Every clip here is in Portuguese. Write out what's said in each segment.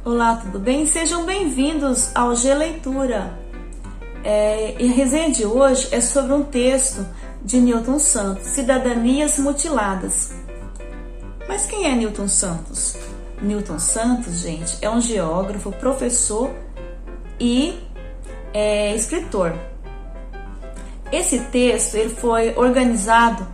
Olá, tudo bem? Sejam bem-vindos ao G Leitura. E a resenha de hoje é sobre um texto de Newton Santos, Cidadanias Mutiladas. Mas quem é Newton Santos? Newton Santos, gente, é um geógrafo, professor e escritor. Esse texto ele foi organizado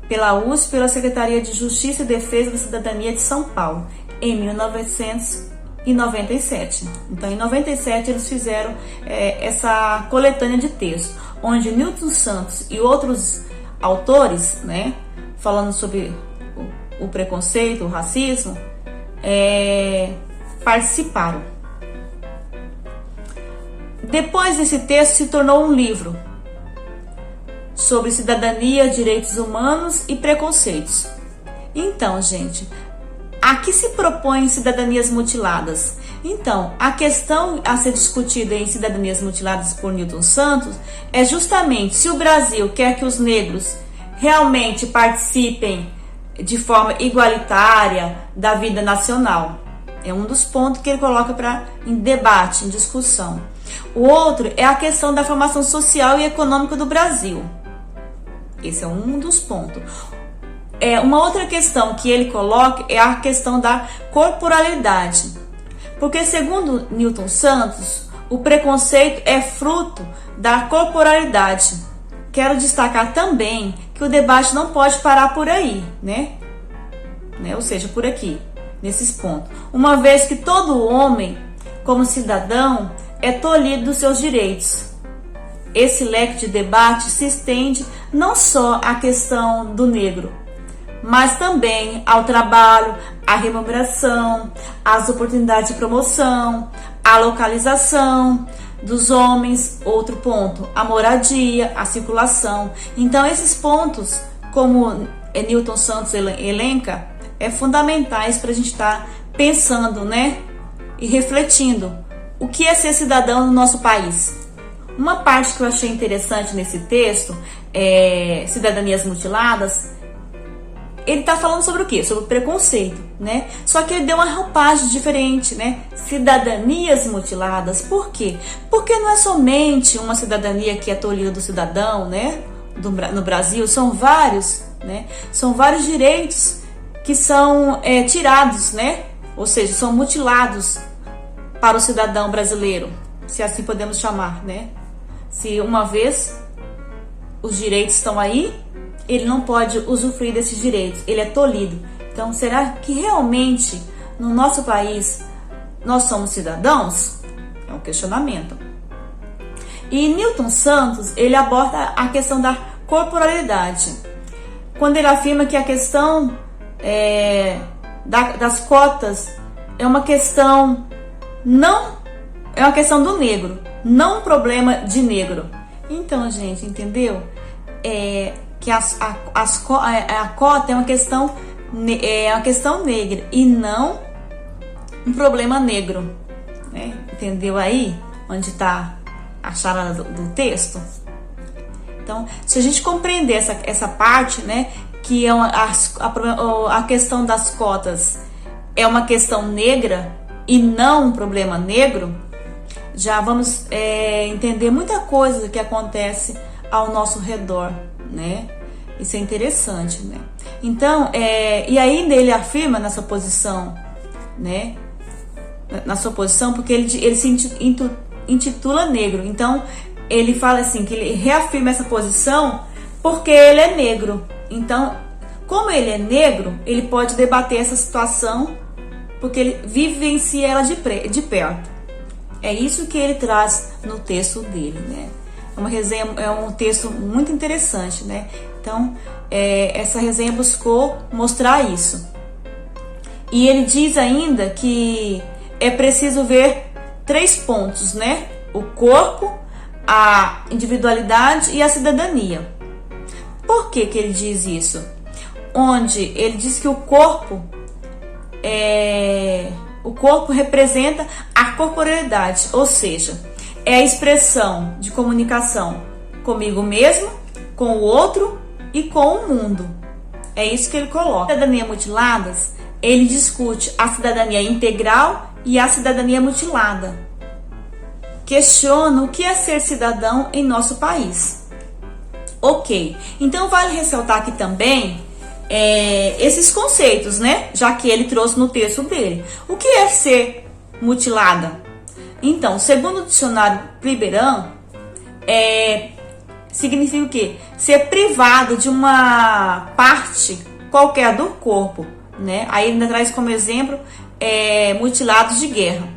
pela USP, pela Secretaria de Justiça e Defesa da Cidadania de São Paulo, em 1997. Então, em 97 eles fizeram essa coletânea de textos, onde Newton Santos e outros autores, falando sobre o preconceito, o racismo, participaram. Depois esse texto se tornou um livro sobre cidadania, direitos humanos e preconceitos. Então, gente, a que se propõe cidadanias mutiladas? Então, a questão a ser discutida em cidadanias mutiladas por Newton Santos é justamente se o Brasil quer que os negros realmente participem de forma igualitária da vida nacional. É um dos pontos que ele coloca em debate, em discussão. O outro é a questão da formação social e econômica do Brasil. Esse é um dos pontos. Uma outra questão que ele coloca é a questão da corporalidade. Porque, segundo Newton Santos, o preconceito é fruto da corporalidade. Quero destacar também que o debate não pode parar por aí, ou seja, por aqui, nesses pontos. Uma vez que todo homem, como cidadão, é tolhido dos seus direitos. Esse leque de debate se estende não só à questão do negro, mas também ao trabalho, à remuneração, às oportunidades de promoção, à localização dos homens, outro ponto, a moradia, a circulação. Então, esses pontos, como Newton Santos elenca, fundamentais para a gente estar pensando, e refletindo o que é ser cidadão no nosso país. Uma parte que eu achei interessante nesse texto, Cidadanias Mutiladas, ele está falando sobre o quê? Sobre o preconceito, Só que ele deu uma roupagem diferente, Cidadanias mutiladas. Por quê? Porque não é somente uma cidadania que é tolhida do cidadão, no Brasil, são vários, São vários direitos que são tirados, Ou seja, são mutilados para o cidadão brasileiro, se assim podemos chamar, Se uma vez os direitos estão aí, ele não pode usufruir desses direitos, ele é tolhido. Então, será que realmente no nosso país nós somos cidadãos? É um questionamento. E Newton Santos, ele aborda a questão da corporalidade, quando ele afirma que a questão das cotas é uma questão do negro, não um problema de negro. Então, gente, entendeu? Que a cota é uma questão negra e não um problema negro, Entendeu aí onde está a charada do texto? Então, se a gente compreender essa parte, que é a questão das cotas é uma questão negra e não um problema negro, já vamos entender muita coisa que acontece ao nosso redor, Isso é interessante, Então, e ainda ele afirma nessa posição, na sua posição, porque ele se intitula negro. Então, ele fala assim, que ele reafirma essa posição porque ele é negro. Então, como ele é negro, ele pode debater essa situação porque ele vivencia ela de perto. É isso que ele traz no texto dele, É uma resenha, é um texto muito interessante, Então, essa resenha buscou mostrar isso. E ele diz ainda que é preciso ver 3 pontos, O corpo, a individualidade e a cidadania. Por que ele diz isso? Onde ele diz que o corpo representa a corporeidade, ou seja, é a expressão de comunicação comigo mesmo, com o outro e com o mundo. É isso que ele coloca. Cidadania mutiladas, ele discute a cidadania integral e a cidadania mutilada. Questiona o que é ser cidadão em nosso país. Ok, então vale ressaltar aqui também esses conceitos, né? Já que ele trouxe no texto dele. O que é ser mutilada? Então, segundo o dicionário Priberan, significa o quê? Ser privado de uma parte qualquer do corpo, né? Aí ele traz como exemplo mutilados de guerra.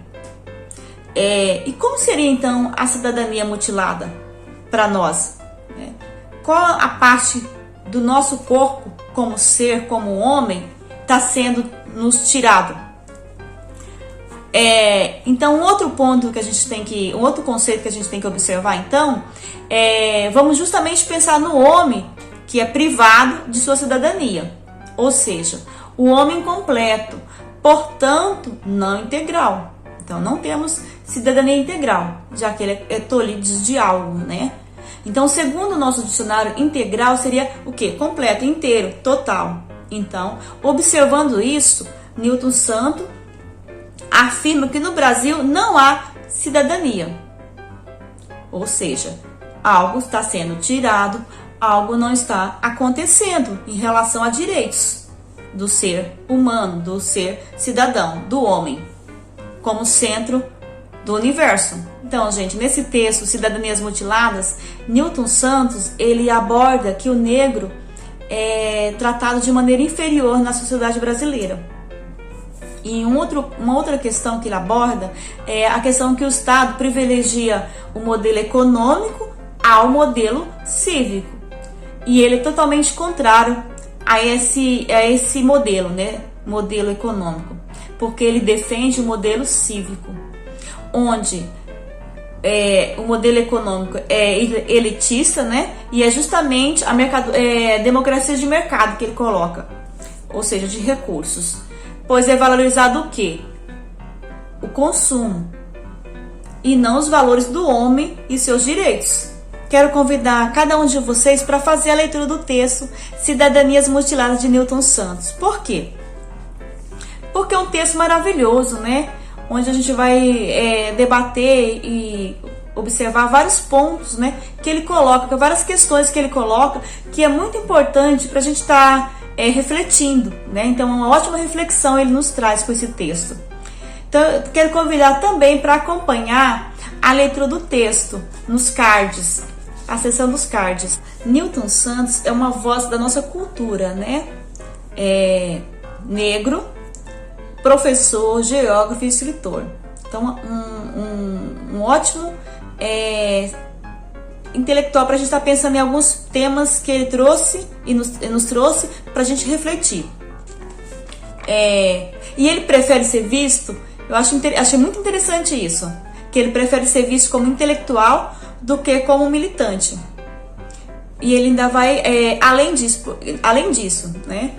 E como seria então a cidadania mutilada para nós? Qual a parte do nosso corpo, como ser, como homem, está sendo nos tirado? Então, um outro ponto que a gente tem que, um outro conceito que a gente tem que observar, então, vamos justamente pensar no homem que é privado de sua cidadania, ou seja, o homem completo, portanto, não integral. Então, não temos cidadania integral, já que ele é tolhido de algo, né? Então, segundo o nosso dicionário, integral seria o quê? Completo, inteiro, total. Então, observando isso, Newton Santos afirma que no Brasil não há cidadania. Ou seja, algo está sendo tirado, algo não está acontecendo em relação a direitos do ser humano, do ser cidadão, do homem, como centro do universo. Então, gente, nesse texto, Cidadanias Mutiladas, Newton Santos, ele aborda que o negro é tratado de maneira inferior na sociedade brasileira. E uma outra questão que ele aborda é a questão que o Estado privilegia o modelo econômico ao modelo cívico. E ele é totalmente contrário a esse modelo, né? Modelo econômico. Porque ele defende o modelo cívico, onde o modelo econômico é elitista, né? E é justamente a democracia de mercado que ele coloca, ou seja, de recursos. Pois é valorizado o quê? O consumo, e não os valores do homem e seus direitos. Quero convidar cada um de vocês para fazer a leitura do texto Cidadanias Mutiladas de Newton Santos. Por quê? Porque é um texto maravilhoso, né? Onde a gente vai debater e observar vários pontos, né? Que ele coloca, várias questões que ele coloca, que é muito importante para a gente estar refletindo, né? Então, uma ótima reflexão ele nos traz com esse texto. Então, eu quero convidar também para acompanhar a leitura do texto nos cards, a seção dos cards. Newton Santos é uma voz da nossa cultura, né? Negro, professor, geógrafo e escritor. Então, um ótimo intelectual para a gente estar pensando em alguns temas que ele trouxe e nos trouxe para a gente refletir. E ele prefere ser visto, achei muito interessante isso, que ele prefere ser visto como intelectual do que como militante. E ele ainda vai além disso, né?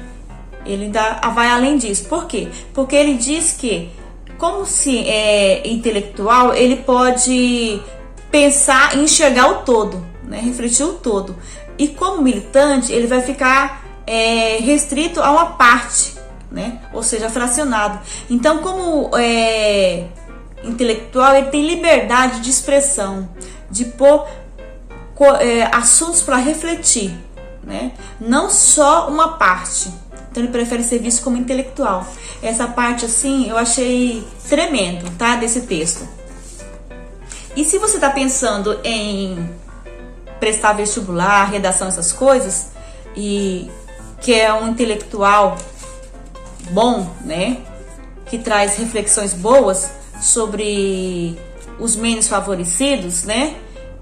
Ele ainda vai além disso. Por quê? Porque ele diz que, como se é intelectual, ele pode pensar e enxergar o todo, né? Refletir o todo. E como militante, ele vai ficar restrito a uma parte, né? Ou seja, fracionado. Então, como intelectual, ele tem liberdade de expressão, de pôr assuntos para refletir, né? Não só uma parte. Então ele prefere ser visto como intelectual. Essa parte assim eu achei tremendo, tá? Desse texto. E se você está pensando em prestar vestibular, redação, essas coisas, e que é um intelectual bom, né? Que traz reflexões boas sobre os menos favorecidos, né?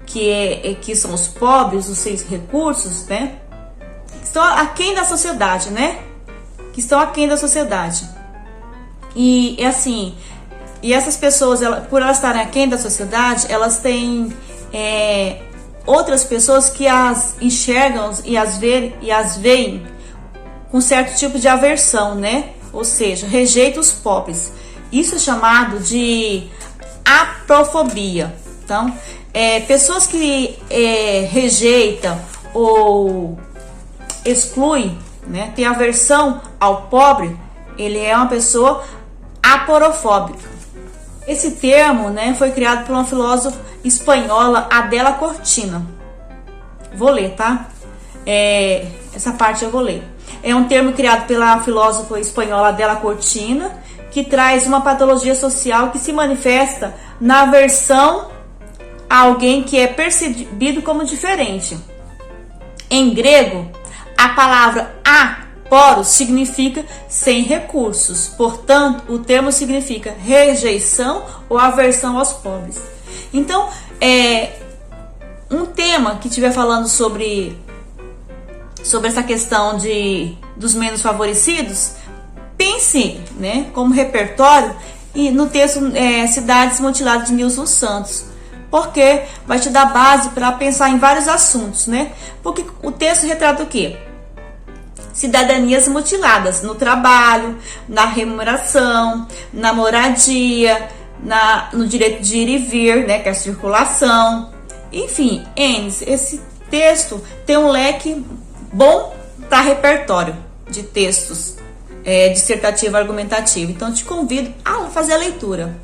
Que são os pobres, os sem recursos, né? Que estão aquém da sociedade, né? Que estão aquém da sociedade. E assim, e essas pessoas, por elas estarem aquém da sociedade, elas têm outras pessoas que as enxergam e as veem com certo tipo de aversão, né? Ou seja, rejeita os pobres. Isso é chamado de aprofobia. Então, pessoas que rejeitam ou excluem, né, tem aversão ao pobre, ele é uma pessoa aporofóbica. Esse termo, né, foi criado por uma filósofa espanhola, Adela Cortina. Vou ler, tá? Essa parte eu vou ler. É um termo criado pela filósofa espanhola Adela Cortina, que traz uma patologia social que se manifesta na aversão a alguém que é percebido como diferente. Em grego, a palavra aporos significa sem recursos. Portanto, o termo significa rejeição ou aversão aos pobres. Então, um tema que estiver falando sobre essa questão dos menos favorecidos, pense, né, como repertório e no texto Cidades Mutiladas de Nilson Santos, porque vai te dar base para pensar em vários assuntos, né? Porque o texto retrata o quê? Cidadanias mutiladas no trabalho, na remuneração, na moradia, no direito de ir e vir, né, que é a circulação. Enfim, esse texto tem um leque bom para repertório de textos dissertativo argumentativo. Então, te convido a fazer a leitura.